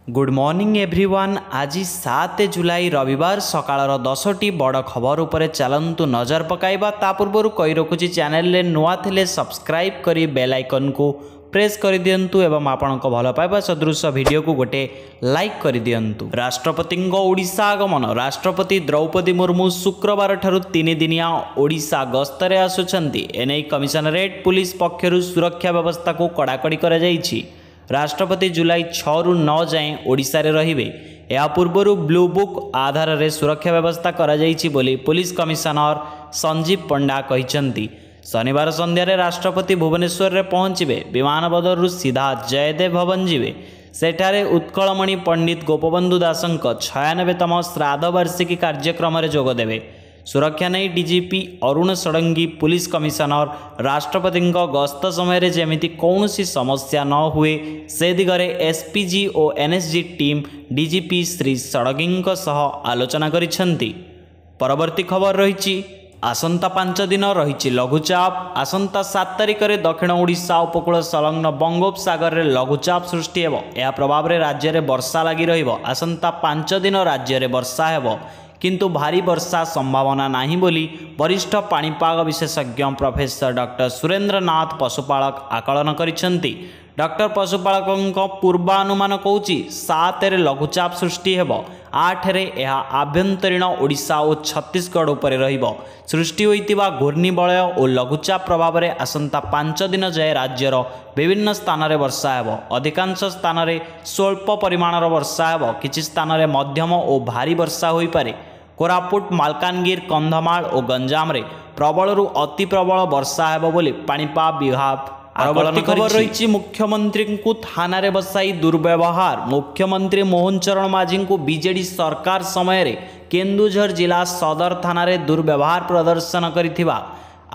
Good morning everyone. आज 7 जुलाई रविवार सकाळर 10टी बड़ खबर उपरे चलंतु नजर पकाइबा। ता पूर्व कही रखुची चैनल ले नुआ थिले सब्सक्राइब करी बेल आइकन को प्रेस कर दियंतु एवं आपणक भल पाइबा सदृश वीडियो को गोटे लाइक कर दियंतु। राष्ट्रपति ओडिशा आगमन। राष्ट्रपति द्रौपदी मुर्मू शुक्रवार ठारू 3 दिनिया ओडिशा गस्तरे आसुछंती। एने कमिशनरेट पुलिस पक्षरु सुरक्षा व्यवस्था को कड़ाकड़ी करा जायछि। राष्ट्रपति जुलाई 6 रु 9 जाए ओडिशा रे रहिबे। या पूर्वरु ब्लू बुक आधार रे सुरक्षा व्यवस्था करा जायछि बोली पुलिस कमिशनर संजीव पंडा कहिसंती। शनिवार संध्यारे राष्ट्रपति भुवनेश्वर रे पहुंचबे। विमान बंदरु सीधा जयदेव भवन जिवे। सेठारे उत्कलमणि पंडित गोपबंधु दासंक 96तम श्राद्ध वार्षिकी कार्यक्रम रे जोग देबे। सुरक्षा नहीं DGP Arun Sadangi police commissioner राष्ट्रपति गस्त समय जेमिति कौनसी समस्या न हुए से दिगरे एसपीजी और NSG team DGP Shri Sadangi सह आलोचना करिसेंती। परवर्ती खबर रही आसंता 5 दिन रही लघुचाप। आसंता 7 तारिख में दक्षिण ओडिशा उपकूल संलग्न बंगोपसागर में लघुचाप सृष्टि हेबो। या प्रभाव में राज्य में वर्षा लगी रहिबो। आसंता 5 दिन राज्य में वर्षा हेबो किंतु भारी वर्षा संभावना नहीं बोली वरिष्ठ पाणीपाग विशेषज्ञ प्रोफेसर डॉक्टर सुरेंद्रनाथ पशुपालक आकलन करिसेंती। डॉक्टर पशुपालक पूर्वानुमान कहूँ 7 रे लघुचाप सृष्टि हेबो। 8 रे यह आभ्यंतरीण ओडिशा और छत्तीसगढ़ उपर रहिबो। सृष्टि होइतिबा घूर्णिबलय और लघुचाप प्रभाव में आसंता 5 दिन जाए राज्यर विभिन्न स्थान में वर्षा हेबो। अधिकांश स्थान में स्वल्प परिमाणर वर्षा हेबो। किछि स्थान में मध्यम और भारी वर्षा होई पारे। कोरापुट मालकानगिर कंधमाल और गंजाम रे प्रबलरु अति प्रबल वर्षा हेबो बोली पाणीपाग विभाग आकलन खबर रही। मुख्यमंत्री को थाना रे बसाई दुर्व्यवहार। मुख्यमंत्री मोहन चरण माझी को बीजेडी सरकार समय रे केन्दुझर जिला सदर थाना रे दुर्व्यवहार प्रदर्शन करिथिबा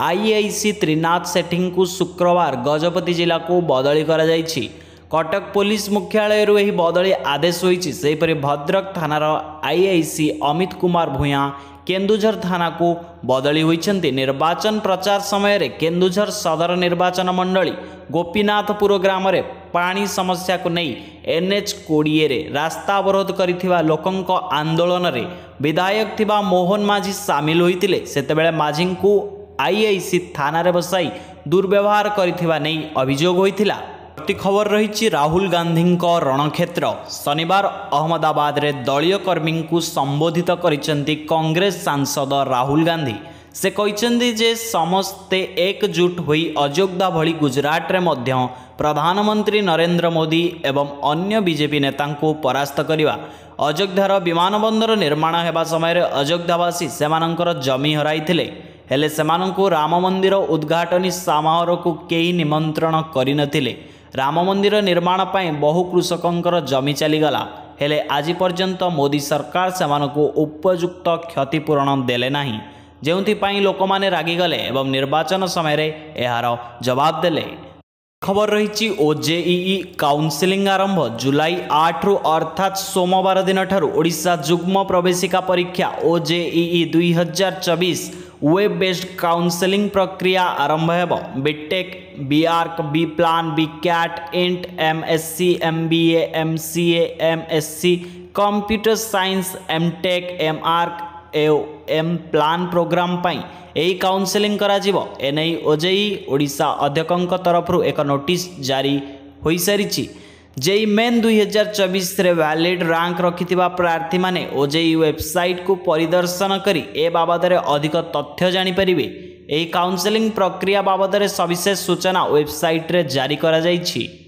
आईआईसी त्रिनाथ सेठी को शुक्रवार गजपति जिला को बदली करा जायछि। कटक पुलिस मुख्यालय यह बदली आदेश होइछि। सेहिपरि भद्रक थानार आईआईसी अमित कुमार भूया केन्दुझर थाना को बदली होइछन्ति। निर्वाचन प्रचार समय रे केन्दुझर सदर निर्वाचन मंडली गोपीनाथपुर ग्राम रे पानी समस्या को नहीं NH20 रे रास्ता अवरोध करिथिबा लोकंक आंदोलन रे विधायक थिबा मोहन माझी सामिल होइतिले। सेतेबेले माझी को आईआईसी थाना रे बसाई दुर्व्यवहार करिथिबा नहीं अभियोग होइतिला। खबर रही राहुल गांधी रणक्षेत्र। शनिवार अहमदाबाद रे दलीय कर्मी को संबोधित करिसेंती कांग्रेस सांसद राहुल गांधी। से कहिसेंती जे समस्ते एकजुट होई अयोध्या भली गुजरात रे मध्य प्रधानमंत्री नरेंद्र मोदी एवं अन्य बीजेपी नेता को परास्त करिवा। अयोध्यार विमान बंदर निर्माण हेबा समय अयोध्यावासी सेमानंकर जमी हराइथिले। हेले सेमानंकु राम मंदिर उद्घाटनी समारोह को केही निमंत्रण करिनथिले। राम मंदिर निर्माण पाई बहु कृषकंकर जमी चलीगला। हेले आज पर्यंत मोदी सरकार सेमानकु उपयुक्त क्षतिपूरण देले नाही, जेउथिपाई लोकमाने रागिगले एवं निर्वाचन समय रे एहार जवाब देले। खबर रही ओजेईई काउंसिलिंग आरंभ। जुलाई 8 रु अर्थात सोमवार दिन ठारू ओडिशा जुग्म प्रवेशिका परीक्षा ओजेईई 2024 वेब बेस्ड काउंसिलिंग प्रक्रिया आरंभ हेबो। BTech, BArch, B plan, B cat, इंट, MSc, MBA, MCA, MSc computer science, MTech, MArch M plan programme पाई एही काउंसिलिंग करा जिवो। एनै ओजेई ओडिशा अध्यक्षक तरफ एक नोटिस जारी होई सारिछि। जेई मेन 2024 रे वैलिड रैंक रखिथिबा प्रार्थी माने ओजेई वेबसाइट को परिदर्शन करी ए बाबद रे अधिक तथ्य जानि परिबे। एही काउंसिलिंग प्रक्रिया बाबद रे सविशेष सूचना वेबसाइट रे जारी करा जाइछि।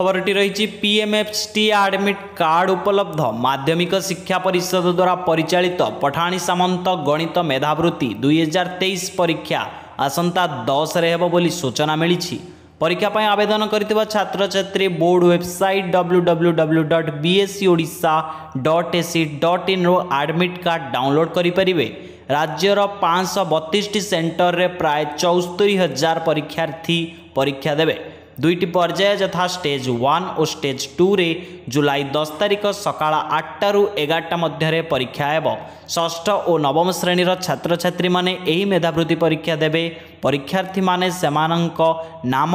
खबरटी रही पीएमएफटी एडमिट कार्ड उपलब्ध। माध्यमिक शिक्षा परिषद द्वारा परिचालित पठाणी सामंत गणित मेधावृत्ति 2023 परीक्षा आसंता 10 रे हेबो बोली सूचना मिलिछि। परीक्षा पाई आवेदन करथिबा छात्र छात्री बोर्ड वेबसाइट www.bscodisha.ac.in रो एडमिट कार्ड डाउनलोड करि परिबे। राज्यर 532 सेंटर रे प्राय 74,000 परीक्षार्थी परीक्षा देबे। दुईटी पर्याय यथा स्टेज 1 और स्टेज 2 रे जुलाई 10 तारिख सकाळ 8 रु 11 मध्य परीक्षा हेब। षष्ठ और नवम श्रेणीर छात्र छात्री माने एही मेधावृत्ति परीक्षा देबे। परीक्षार्थी माने सेमानंक नाम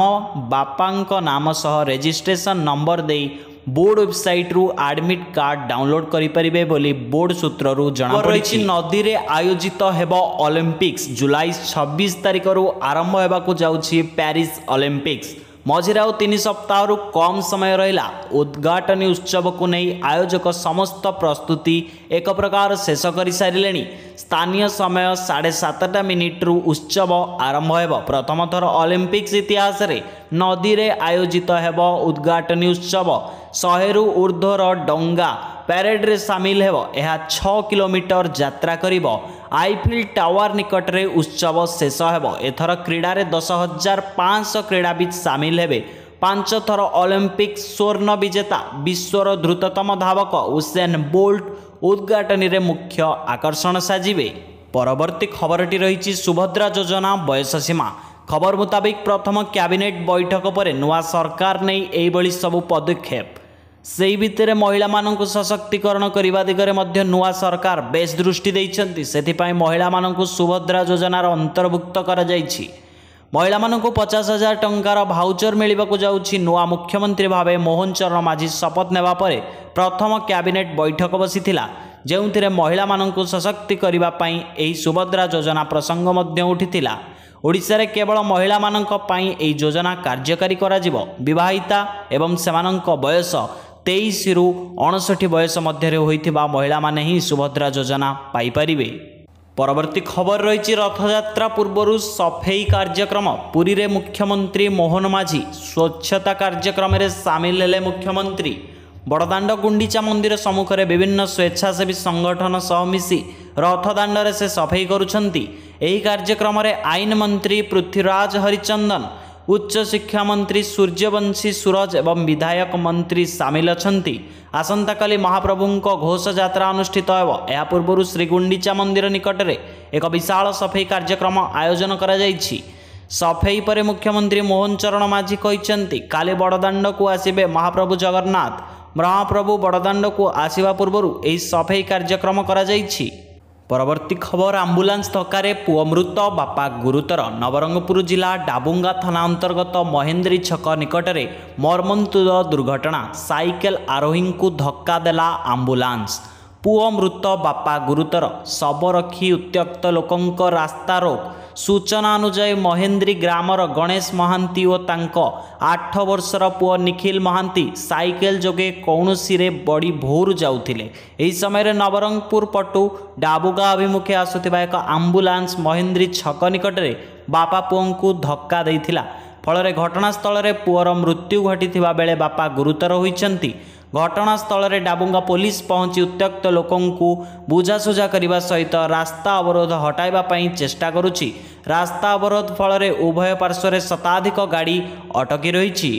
बापांक नाम सह रजिस्ट्रेशन नंबर दे बोर्ड वेबसाइट रु एडमिट कार्ड डाउनलोड करें बोली बोर्ड सूत्रु जनापड़ी। नदी में आयोजित हेबो ओलंपिक्स जुलाई 26 तारिख रु आरंभ होगा जाउछि पेरिस ओलंपिक्स। मझिरे आउ 3 सप्ताह कम समय रहा उद्घाटनी उत्सव को नहीं आयोजक समस्त प्रस्तुति एक प्रकार शेष कर सारे। स्थानीय समय 7:30 मिनिट उत्सव आरंभ हो। प्रथम थर ओलंपिक्स इतिहास रे नदी रे आयोजित हेब उद्घाटनी उत्सव। 100 रु ऊर्ध्वर डंगा पैरेड रे सामिल हेब। यह 6 किलोमीटर यात्रा करिबो। आईफिल टावर निकट रे उत्सव शेष हेब। एथर क्रीडा रे 10,500 क्रीड़ाविद सामिल हेबे। 5 थर ओलंपिक स्वर्ण विजेता विश्वर द्रुततम धावक उसेन बोल्ट उद्घाटनी रे मुख्य आकर्षण साजिबे। परवर्ती खबरटी रही सुभद्रा योजना बयस सीमा। खबर मुताबिक प्रथम कैबिनेट बैठक पर नुआ सरकार नहीं एभली सबु पदक्षेप। से भितर महिला मानक सशक्तिकरण करने दिगरे मध्य नुआ सरकार बेस दृष्टि देइछन्ति। सेथिपाई महिला मानक सुभद्रा योजनार अंतर्भुक्त करा जाइछि। महिला मानक 50,000 टंकार भाउचर मिलवाक जाउछि। नुआ मुख्यमंत्री भावे मोहन चरण माझी शपथ नेबा परे प्रथम कैबिनेट बैठक बसिथिला, जेउथिरे महिला मानक सशक्ति करिबा पई एही सुभद्रा योजना प्रसंग मध्य उठिथिला। ओडिशा रे केवल महिला मानक पई एही योजना कार्यकारी करा जिवो। विवाहिता एवं सेमानक बयस 23 रु 59 बयस मध्य होइथिबा महिला माने ही सुभद्रा योजना पाई परिबे। परवर्ती खबर रही रथयात्रा पूर्व सफेई कार्यक्रम। पुरी रे मुख्यमंत्री मोहन माझी स्वच्छता कार्यक्रम रे सामिल हेले मुख्यमंत्री। बड़दाण्ड गुंडीचा मंदिर सम्मुख में विभिन्न स्वेच्छासेवी संगठन सह मिसी रथदाण्ड रे से सफेई करुछंती। एही कार्यक्रम रे आईन मंत्री पृथ्वीराज हरिचंदन, उच्च शिक्षा मंत्री सूर्यवंशी सूरज एवं विधायक मंत्री सामिल अछंती। आसंता काली महाप्रभुंको घोष यात्रा अनुष्ठित हेब। या पूर्व श्रीगुंडीचा मंदिर निकट में एक विशाल सफेई कार्यक्रम आयोजन करा जायछि। सफेई पर मुख्यमंत्री मोहन चरण माझी कहिसेंती काली बड़दाण्ड को आसिबे महाप्रभु जगन्नाथ। महाप्रभु बड़दाण्ड को आसिबा पूर्व एही सफेई कार्यक्रम करा जायछि। परवर्ती खबर आंबुलांस धक्का पुओ मृत बापा गुरुतर। नवरंगपुर जिला डाबुंगा थाना अंतर्गत महेंद्री छक निकट में मर्मन्तुद दुर्घटना। साइकेल आरोही को धक्का देला आंबुलांस। पुओ मृत बापा गुरुतर। शव रखी उत्त्यक्त लोकंक रास्ता रोक। सूचना अनुसार महेंद्री ग्रामर गणेश महांती और तांको 8 वर्षर पुओ निखिल महांती साइकेल जोगे कौनसी रे बड़ी भोर जाउथिले। एही समय नवरंगपुर पटु डाबुगा अभिमुखे आसुथिबा एक आंबुलांस महेंद्री छक निकट में बापा पुओं को धक्का देइथिला। फल घटनास्थल में पुओर मृत्यु घटिथिबा बेले बापा गुरुतर होइछन्ति। घटनास्थल में डाबुंगा पुलिस पहुंची उत्त्यक्त लोकंकु बुझासुझा करने सहित रास्ता अवरोध हटाइबा पई चेष्टा करुछि। रास्ता अवरोध फल उभय पार्श्व शताधिक गाड़ी अटकी रही।